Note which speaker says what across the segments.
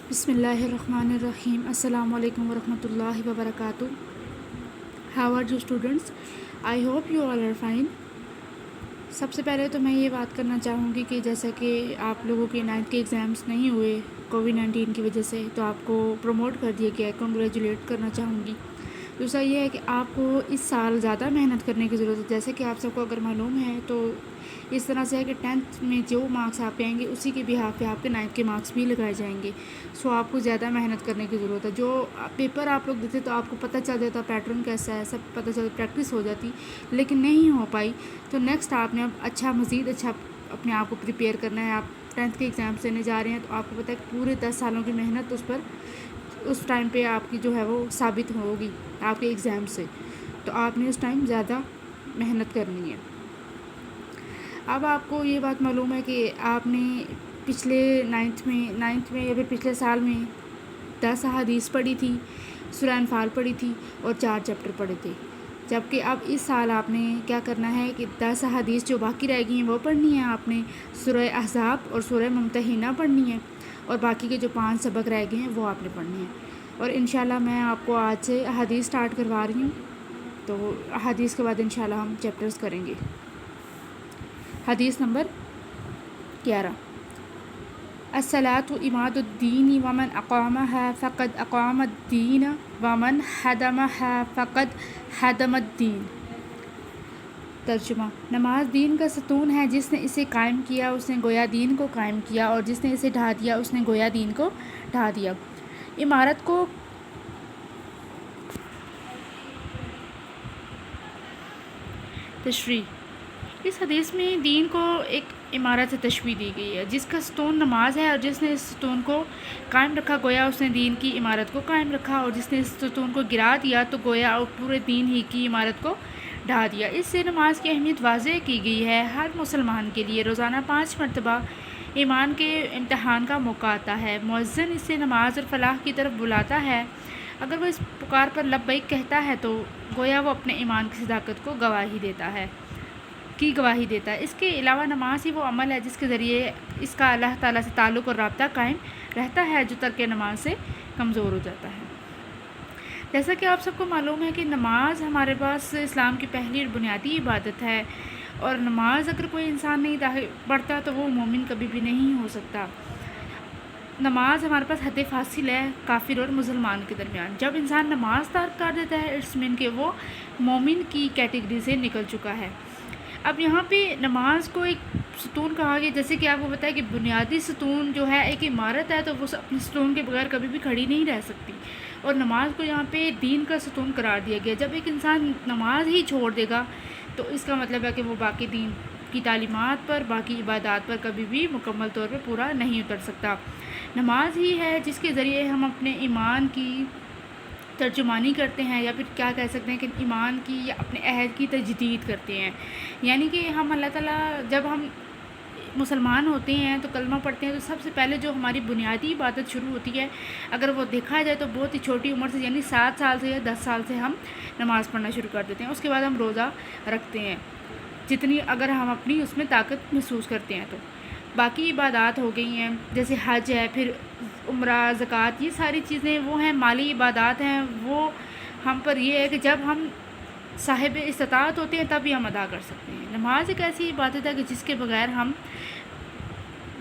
Speaker 1: بسم اللہ الرحمن الرحیم. السلام علیکم ورحمۃ اللہ وبرکاتہ. How are you students? I hope you all are fine. سب سے پہلے تو میں یہ بات کرنا چاہوں گی کہ جیسا کہ آپ لوگوں کے 9th کے ایگزامس نہیں ہوئے کووڈ-19 کی وجہ سے، تو آپ کو پروموٹ کر دیا گیا ہے. کنگریچولیٹ کرنا چاہوں گی. دوسرا یہ ہے کہ آپ کو اس سال زیادہ محنت کرنے کی ضرورت ہے. جیسے کہ آپ سب کو اگر معلوم ہے تو اس طرح سے ہے کہ 10th میں جو مارکس آپ کے آئیں گے اسی کے بہاف پہ آپ کے 9th کے مارکس بھی لگائے جائیں گے. سو آپ کو زیادہ محنت کرنے کی ضرورت ہے. جو پیپر آپ لوگ دیتے تو آپ کو پتہ چل جاتا پیٹرن کیسا ہے، سب پتہ چل پریکٹس ہو جاتی، لیکن نہیں ہو پائی. تو نیکسٹ آپ نے اب مزید اچھا اپنے آپ کو پریپیئر کرنا ہے. آپ 10th کے ایگزامس دینے جا رہے ہیں تو آپ کو پتہ ہے کہ پورے 10 سالوں کی محنت اس ٹائم پہ آپ کی جو ہے وہ ثابت ہوگی آپ کے ایگزام سے. تو آپ نے اس ٹائم زیادہ محنت کرنی ہے. اب آپ کو یہ بات معلوم ہے کہ آپ نے پچھلے 9th میں یا پھر پچھلے سال میں 10 احادیث پڑھی تھی، سورہ انفال پڑھی تھی اور 4 چیپٹر پڑھے تھے. جبکہ اب اس سال آپ نے کیا کرنا ہے کہ 10 احادیث جو باقی رہ گئی ہیں وہ پڑھنی ہیں. آپ نے سورہ احزاب اور سورہ ممتحنہ پڑھنی ہے، اور باقی کے جو 5 سبق رہ گئے ہیں وہ آپ نے پڑھنے ہیں. اور انشاءاللہ میں آپ کو آج سے احادیث سٹارٹ کروا رہی ہوں. تو احادیث کے بعد انشاءاللہ ہم چیپٹرز کریں گے. حدیث نمبر 11. الصلاۃ عماد الدین ومن اقامها فقد اقام الدین ومن حدمها فقد حدم الدین. ترجمہ: نماز دین کا ستون ہے. جس نے اسے قائم کیا اس نے گویا دین کو قائم کیا، اور جس نے اسے ڈھا دیا اس نے گویا دین کو ڈھا دیا. عمارت کو تشریح: اس حدیث میں دین کو ایک عمارت سے تشبیہ دی گئی ہے جس کا ستون نماز ہے، اور جس نے اس ستون کو قائم رکھا گویا اس نے دین کی عمارت کو قائم رکھا، اور جس نے اس ستون کو گرا دیا تو گویا پورے دین ہی کی عمارت کو ڈھا دیا. اس سے نماز کی اہمیت واضح کی گئی ہے. ہر مسلمان کے لیے روزانہ 5 مرتبہ ایمان کے امتحان کا موقع آتا ہے. مؤذن اسے نماز اور فلاح کی طرف بلاتا ہے. اگر وہ اس پکار پر لبیک کہتا ہے تو گویا وہ اپنے ایمان کی صداقت کو گواہی دیتا ہے. اس کے علاوہ نماز ہی وہ عمل ہے جس کے ذریعے اس کا اللہ تعالیٰ سے تعلق اور رابطہ قائم رہتا ہے جو ترک نماز سے کمزور ہو جاتا ہے. جیسا کہ آپ سب کو معلوم ہے کہ نماز ہمارے پاس اسلام کی پہلی اور بنیادی عبادت ہے، اور نماز اگر کوئی انسان نہیں پڑھتا تو وہ مومن کبھی بھی نہیں ہو سکتا. نماز ہمارے پاس حد فاصل ہے کافر اور مسلمان کے درمیان. جب انسان نماز ترک کر دیتا ہے اٹس مین کہ وہ مومن کی کیٹیگری سے نکل چکا ہے. اب یہاں پہ نماز کو ایک ستون کہا گیا، جیسے کہ آپ کو بتایا کہ بنیادی ستون جو ہے ایک عمارت ہے تو وہ اپنے ستون کے بغیر کبھی بھی کھڑی نہیں رہ سکتی، اور نماز کو یہاں پہ دین کا ستون قرار دیا گیا. جب ایک انسان نماز ہی چھوڑ دے گا تو اس کا مطلب ہے کہ وہ باقی دین کی تعلیمات پر، باقی عبادات پر کبھی بھی مکمل طور پہ پورا نہیں اتر سکتا. نماز ہی ہے جس کے ذریعے ہم اپنے ایمان کی ترجمانی کرتے ہیں، یا پھر کیا کہہ سکتے ہیں کہ ایمان کی یا اپنے عہد کی تجدید کرتے ہیں. یعنی کہ ہم اللہ تعالیٰ جب ہم مسلمان ہوتے ہیں تو کلمہ پڑھتے ہیں تو سب سے پہلے جو ہماری بنیادی عبادت شروع ہوتی ہے، اگر وہ دیکھا جائے تو بہت ہی چھوٹی عمر سے، یعنی 7 سال سے یا 10 سال سے ہم نماز پڑھنا شروع کر دیتے ہیں. اس کے بعد ہم روزہ رکھتے ہیں جتنی اگر ہم اپنی اس میں طاقت محسوس کرتے ہیں. تو باقی عبادات ہو گئی ہیں جیسے حج ہے، پھر عمرہ، زکوٰۃ، یہ ساری چیزیں وہ ہیں مالی عبادات ہیں. وہ ہم پر یہ ہے کہ جب ہم صاحب استطاعت ہوتے ہیں تب ہی ہم ادا کر سکتے ہیں. نماز ایک ایسی عبادت ہے کہ جس کے بغیر ہم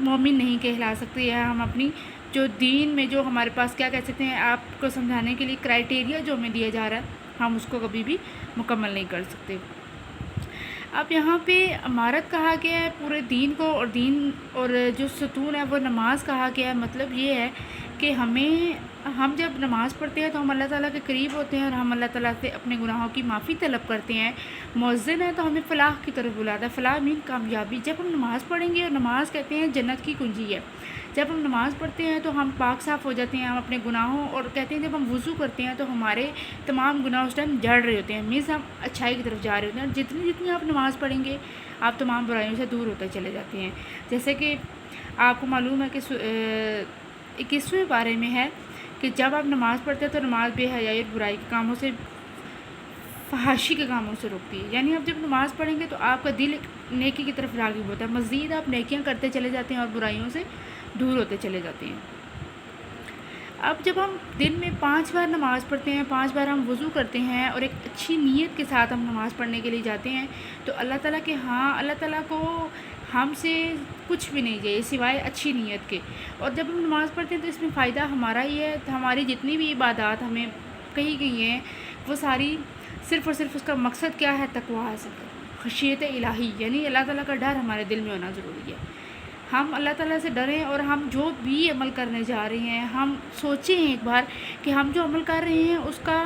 Speaker 1: مومن نہیں کہلا سکتے، یا ہم اپنی جو دین میں جو ہمارے پاس کیا کہہ سکتے ہیں آپ کو سمجھانے کے لیے کرائٹیریا جو ہمیں دیا جا رہا ہے ہم اس کو کبھی بھی مکمل نہیں کر سکتے. اب یہاں پہ عمارت کہا گیا ہے پورے دین کو، اور دین اور جو ستون ہے وہ نماز کہا گیا ہے. مطلب یہ ہے کہ ہم جب نماز پڑھتے ہیں تو ہم اللہ تعالیٰ کے قریب ہوتے ہیں، اور ہم اللہ تعالیٰ سے اپنے گناہوں کی معافی طلب کرتے ہیں. مؤذن ہے تو ہمیں فلاح کی طرف بلاتا ہے. فلاح مین کامیابی. جب ہم نماز پڑھیں گے، اور نماز کہتے ہیں جنت کی کنجی ہے، جب ہم نماز پڑھتے ہیں تو ہم پاک صاف ہو جاتے ہیں ہم اپنے گناہوں، اور کہتے ہیں جب ہم وضو کرتے ہیں تو ہمارے تمام گناہ اس ٹائم جڑ رہے ہوتے ہیں، مینس ہم اچھائی کی طرف جا رہے ہوتے ہیں. اور جتنی آپ نماز پڑھیں گے آپ تمام برائیوں سے دور ہوتے چلے جاتے ہیں. جیسے کہ آپ کو معلوم ہے کہ 21ویں پارے میں ہے کہ جب آپ نماز پڑھتے ہیں تو نماز بے حیائی اور برائی کے کاموں سے، فحاشی کے کاموں سے روکتی ہے. یعنی آپ جب نماز پڑھیں گے تو آپ کا دل نیکی کی طرف راغب ہوتا ہے، مزید آپ نیکیاں کرتے چلے جاتے ہیں اور برائیوں سے دور ہوتے چلے جاتے ہیں. اب جب ہم دن میں 5 بار نماز پڑھتے ہیں، 5 بار ہم وضو کرتے ہیں اور ایک اچھی نیت کے ساتھ ہم نماز پڑھنے کے لیے جاتے ہیں، تو اللہ تعالیٰ کے ہاں اللہ تعالیٰ کو ہم سے کچھ بھی نہیں چاہیے سوائے اچھی نیت کے. اور جب ہم نماز پڑھتے ہیں تو اس میں فائدہ ہمارا ہی ہے. ہماری جتنی بھی عبادات ہمیں کہی گئی ہیں وہ ساری صرف اور صرف اس کا مقصد کیا ہے؟ تقویٰ حاصل کرنا، خشیت الہی، یعنی اللہ تعالیٰ کا ڈر ہمارے دل میں ہونا ضروری ہے. ہم اللہ تعالیٰ سے ڈریں اور ہم جو بھی عمل کرنے جا رہے ہیں ہم سوچیں ایک بار کہ ہم جو عمل کر رہے ہیں اس کا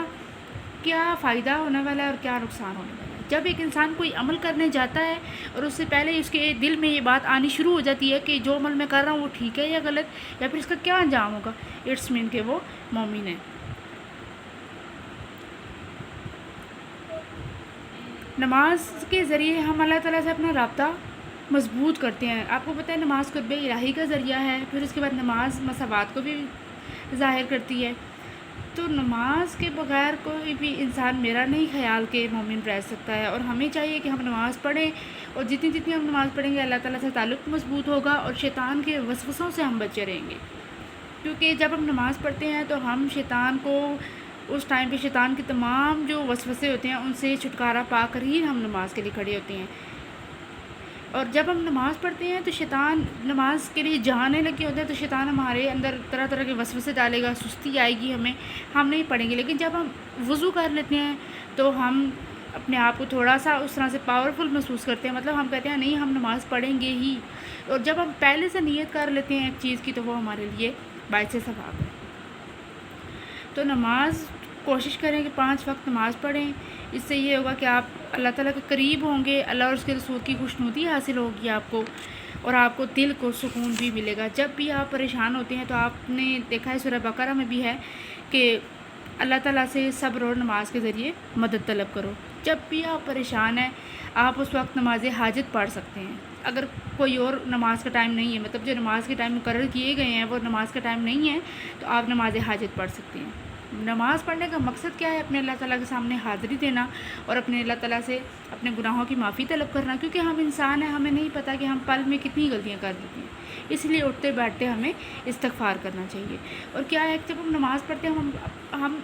Speaker 1: کیا فائدہ ہونے والا ہے اور کیا نقصان ہونے والا ہے. جب ایک انسان کوئی عمل کرنے جاتا ہے اور اس سے پہلے اس کے دل میں یہ بات آنی شروع ہو جاتی ہے کہ جو عمل میں کر رہا ہوں وہ ٹھیک ہے یا غلط، یا پھر اس کا کیا انجام ہوگا، اٹس مین کہ وہ مومن ہے. نماز کے ذریعے ہم اللہ تعالیٰ سے اپنا رابطہ مضبوط کرتے ہیں. آپ کو پتہ ہے نماز قرب الہی کا ذریعہ ہے، پھر اس کے بعد نماز مساوات کو بھی ظاہر کرتی ہے. تو نماز کے بغیر کوئی بھی انسان میرا نہیں خیال کہ مومن رہ سکتا ہے، اور ہمیں چاہیے کہ ہم نماز پڑھیں، اور جتنی جتنی ہم نماز پڑھیں گے اللہ تعالیٰ سے تعلق مضبوط ہوگا اور شیطان کے وسوسوں سے ہم بچے رہیں گے. کیونکہ جب ہم نماز پڑھتے ہیں تو ہم شیطان کو اس ٹائم پہ شیطان کے تمام جو وسوسے ہوتے ہیں ان سے چھٹکارا پا کر ہی ہم نماز کے لیے کھڑے ہوتے ہیں. اور جب ہم نماز پڑھتے ہیں تو شیطان نماز کے لیے جانے لگے ہوتے ہیں تو شیطان ہمارے اندر طرح طرح کے وسوسے ڈالے گا، سستی آئے گی، ہم نہیں پڑھیں گے. لیکن جب ہم وضو کر لیتے ہیں تو ہم اپنے آپ کو تھوڑا سا اس طرح سے پاورفل محسوس کرتے ہیں، مطلب ہم کہتے ہیں نہیں ہم نماز پڑھیں گے ہی. اور جب ہم پہلے سے نیت کر لیتے ہیں ایک چیز کی تو وہ ہمارے لیے باعث ثواب ہے. تو نماز کوشش کریں کہ 5 وقت نماز پڑھیں. اس سے یہ ہوگا کہ آپ اللہ تعالیٰ کے قریب ہوں گے، اللہ اور اس کے رسول کی خوشنودی حاصل ہوگی آپ کو، اور آپ کو دل کو سکون بھی ملے گا. جب بھی آپ پریشان ہوتے ہیں تو آپ نے دیکھا ہے سورہ بقرہ میں بھی ہے کہ اللہ تعالیٰ سے صبر اور نماز کے ذریعے مدد طلب کرو. جب بھی آپ پریشان ہیں آپ اس وقت نماز حاجت پڑھ سکتے ہیں. اگر کوئی اور نماز کا ٹائم نہیں ہے، مطلب جو نماز کے ٹائم مقرر کیے گئے ہیں وہ نماز کا ٹائم نہیں ہے، تو آپ نماز حاجت پڑھ سکتے ہیں. نماز پڑھنے کا مقصد کیا ہے؟ اپنے اللہ تعالیٰ کے سامنے حاضری دینا اور اپنے اللہ تعالیٰ سے اپنے گناہوں کی معافی طلب کرنا. کیونکہ ہم انسان ہیں، ہمیں نہیں پتہ کہ ہم پل میں کتنی غلطیاں کر دیتے ہیں، اس لیے اٹھتے بیٹھتے ہمیں استغفار کرنا چاہیے. اور کیا ہے جب ہم نماز پڑھتے ہیں ہم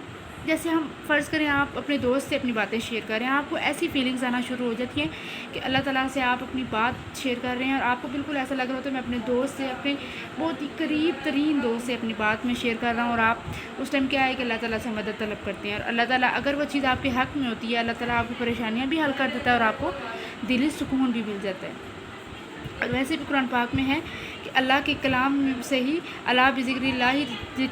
Speaker 1: جیسے ہم فرض کریں آپ اپنے دوست سے اپنی باتیں شیئر کر رہے ہیں، آپ کو ایسی فیلنگز آنا شروع ہو جاتی ہیں کہ اللہ تعالیٰ سے آپ اپنی بات شیئر کر رہے ہیں اور آپ کو بالکل ایسا لگ رہا ہوتا ہے میں اپنے دوست سے، اپنے بہت ہی قریب ترین دوست سے اپنی بات میں شیئر کر رہا ہوں. اور آپ اس ٹائم کیا ہے کہ اللہ تعالیٰ سے مدد طلب کرتے ہیں، اور اللہ تعالیٰ اگر وہ چیز آپ کے حق میں ہوتی ہے اللہ تعالیٰ آپ کی پریشانیاں بھی حل کر دیتا ہے اور آپ کو دلی سکون بھی مل جاتا ہے. اور ویسے بھی قرآن پاک میں ہے کہ اللہ کے کلام سے ہی الا بذکر اللہ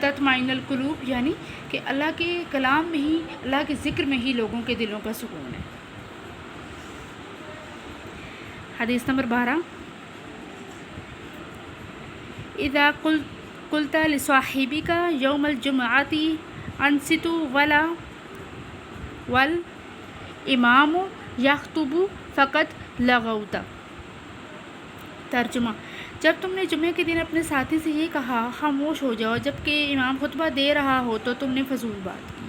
Speaker 1: تطمئن القلوب، یعنی کہ اللہ کے کلام میں ہی، اللہ کے ذکر میں ہی لوگوں کے دلوں کا سکون ہے. حدیث نمبر 12، اذا قلت لصاحبک یوم الجمعۃ انصت والامام یخطب فقد لغوت. ترجمہ: جب تم نے جمعے کے دن اپنے ساتھی سے یہ کہا خاموش ہو جاؤ جبکہ امام خطبہ دے رہا ہو تو تم نے فضول بات کی.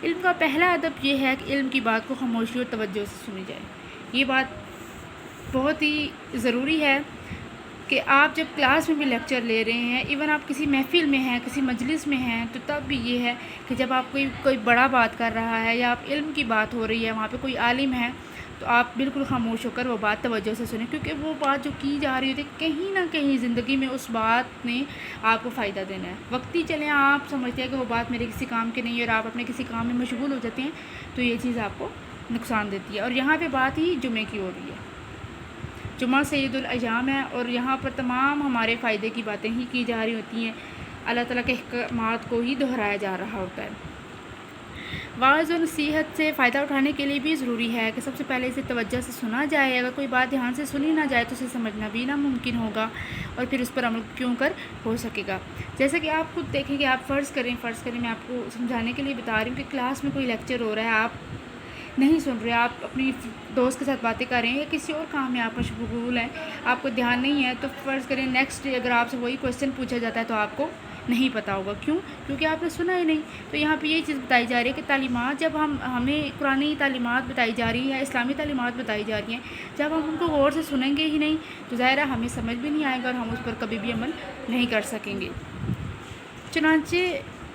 Speaker 1: علم کا پہلا ادب یہ ہے کہ علم کی بات کو خاموشی اور توجہ سے سنی جائے. یہ بات بہت ہی ضروری ہے کہ آپ جب کلاس میں بھی لیکچر لے رہے ہیں، ایون آپ کسی محفل میں ہیں، کسی مجلس میں ہیں، تو تب بھی یہ ہے کہ جب آپ کوئی بڑا بات کر رہا ہے یا آپ علم کی بات ہو رہی ہے، وہاں پہ کوئی عالم ہے، تو آپ بالکل خاموش ہو کر وہ بات توجہ سے سنیں. کیونکہ وہ بات جو کی جا رہی ہوتی ہے کہیں نہ کہیں زندگی میں اس بات نے آپ کو فائدہ دینا ہے. وقتی چلیں آپ سمجھتے ہیں کہ وہ بات میرے کسی کام کی نہیں ہے اور آپ اپنے کسی کام میں مشغول ہو جاتے ہیں تو یہ چیز آپ کو نقصان دیتی ہے. اور یہاں پہ بات ہی جمعے کی ہو رہی ہے. جمعہ سید الایام ہے اور یہاں پر تمام ہمارے فائدے کی باتیں ہی کی جا رہی ہوتی ہیں، اللہ تعالیٰ کے احکامات کو ہی دہرایا جا رہا ہوتا ہے. واعظ و نصیحت سے فائدہ اٹھانے کے لیے بھی ضروری ہے کہ سب سے پہلے اسے توجہ سے سنا جائے. اگر کوئی بات دھیان سے سنی نہ جائے تو اسے سمجھنا بھی ناممکن ہوگا اور پھر اس پر عمل کیوں کر ہو سکے گا. جیسا کہ آپ خود دیکھیں کہ آپ فرض کریں میں آپ کو سمجھانے کے لیے بتا رہی ہوں کہ کلاس میں کوئی لیکچر ہو رہا ہے، آپ نہیں سن رہے، آپ اپنی دوست کے ساتھ باتیں کر رہے ہیں یا کسی اور کام میں آپ مشغول ہیں، آپ کو دھیان نہیں ہے، تو فرض کریں نیکسٹ ڈے اگر آپ سے وہی کویشچن پوچھا جاتا ہے تو آپ کو نہیں پتہ ہوگا. کیوں؟ کیونکہ آپ نے سنا ہی نہیں. تو یہاں پہ یہ چیز بتائی جا رہی ہے کہ تعلیمات جب ہمیں قرآنی تعلیمات بتائی جا رہی ہیں، اسلامی تعلیمات بتائی جا رہی ہیں، جب ہم ان کو غور سے سنیں گے ہی نہیں تو ظاہر ہے ہمیں سمجھ بھی نہیں آئے گا اور ہم اس پر کبھی بھی عمل نہیں کر سکیں گے. چنانچہ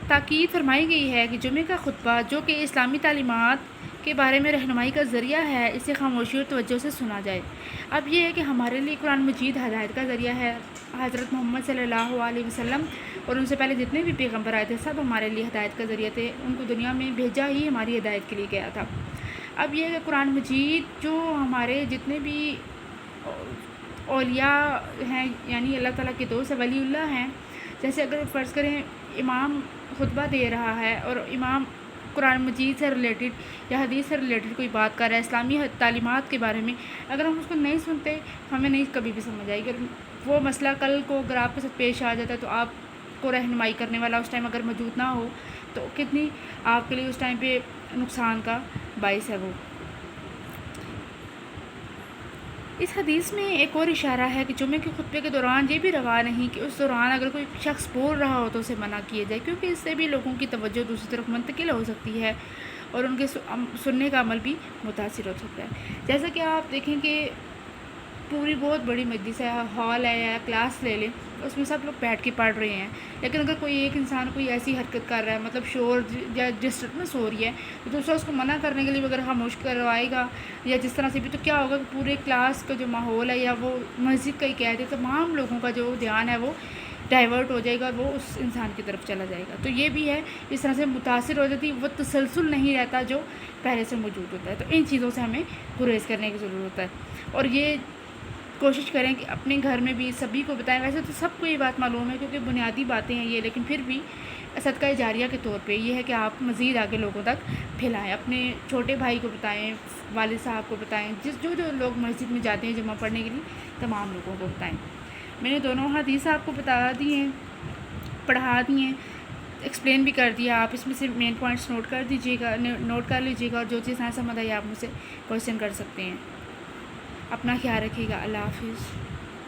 Speaker 1: تاکید فرمائی گئی ہے کہ جمعے کا خطبہ جو کہ اسلامی تعلیمات کے بارے میں رہنمائی کا ذریعہ ہے، اسے خاموشی اور توجہ سے سنا جائے۔ اب یہ ہے کہ ہمارے لیے قرآن مجید ہدایت کا ذریعہ ہے۔ حضرت محمد صلی اللہ علیہ وسلم اور ان سے پہلے جتنے بھی پیغمبر آئے تھے سب ہمارے لیے ہدایت کا ذریعہ تھے، ان کو دنیا میں بھیجا ہی ہماری ہدایت کے لیے گیا تھا۔ اب یہ ہے کہ قرآن مجید جو ہمارے جتنے بھی اولیاء ہیں، یعنی اللہ تعالیٰ کے دوست ولی اللہ ہیں، جیسے اگر فرض کریں امام خطبہ دے رہا ہے اور امام قرآن مجید سے ریلیٹڈ یا حدیث سے ریلیٹڈ کوئی بات کر رہا ہے اسلامی تعلیمات کے بارے میں، اگر ہم اس کو نہیں سنتے ہمیں نہیں کبھی بھی سمجھ آئے گی۔ وہ مسئلہ کل کو اگر آپ کے ساتھ پیش آ جاتا ہے تو آپ کو رہنمائی کرنے والا اس ٹائم اگر موجود نہ ہو تو کتنی آپ کے لیے اس ٹائم پہ نقصان کا باعث ہے وہ۔ اس حدیث میں ایک اور اشارہ ہے کہ جمعے کے خطبے کے دوران یہ بھی روا نہیں کہ اس دوران اگر کوئی شخص بول رہا ہو تو اسے منع کیا جائے، کیونکہ اس سے بھی لوگوں کی توجہ دوسری طرف منتقل ہو سکتی ہے اور ان کے سننے کا عمل بھی متاثر ہو سکتا ہے۔ جیسا کہ آپ دیکھیں کہ پوری بہت بڑی مجلس ہے، ہال ہے یا کلاس لے لیں، اس میں سب لوگ بیٹھ کے پڑھ رہے ہیں، لیکن اگر کوئی ایک انسان کوئی ایسی حرکت کر رہا ہے، مطلب شور یا ڈسٹربنس ہو رہی ہے، تو دوسرا اس کو منع کرنے کے لیے اگر خاموش کروائے گا یا جس طرح سے بھی، تو کیا ہوگا کہ پورے کلاس کا جو ماحول ہے یا وہ مسجد کا ہی کہہ دے، تمام لوگوں کا جو دھیان ہے وہ ڈائیورٹ ہو جائے گا، وہ اس انسان کی طرف چلا جائے گا۔ تو یہ بھی ہے، اس طرح سے متاثر ہو جاتی، وہ تسلسل نہیں رہتا جو پہلے سے موجود ہوتا ہے۔ تو ان چیزوں سے ہمیں گریز کرنے کی ضرورت ہے، اور یہ کوشش کریں کہ اپنے گھر میں بھی سبھی کو بتائیں۔ ویسے تو سب کو یہ بات معلوم ہے کیونکہ بنیادی باتیں ہیں یہ، لیکن پھر بھی صدقہ جاریہ کے طور پہ یہ ہے کہ آپ مزید آگے لوگوں تک پھیلائیں، اپنے چھوٹے بھائی کو بتائیں، والد صاحب کو بتائیں، جو لوگ مسجد میں جاتے ہیں جمعہ پڑھنے کے لیے، تمام لوگوں کو بتائیں۔ میں نے دونوں حدیث آپ کو بتا دی ہیں، پڑھا دی ہیں، ایکسپلین بھی کر دیا۔ آپ اس میں سے مین پوائنٹس نوٹ کر لیجیے گا، اور جو چیز نہ سمجھ آئی آپ مجھ سے کویشچن کر سکتے ہیں۔ اپنا خیال رکھیے گا۔ اللہ حافظ۔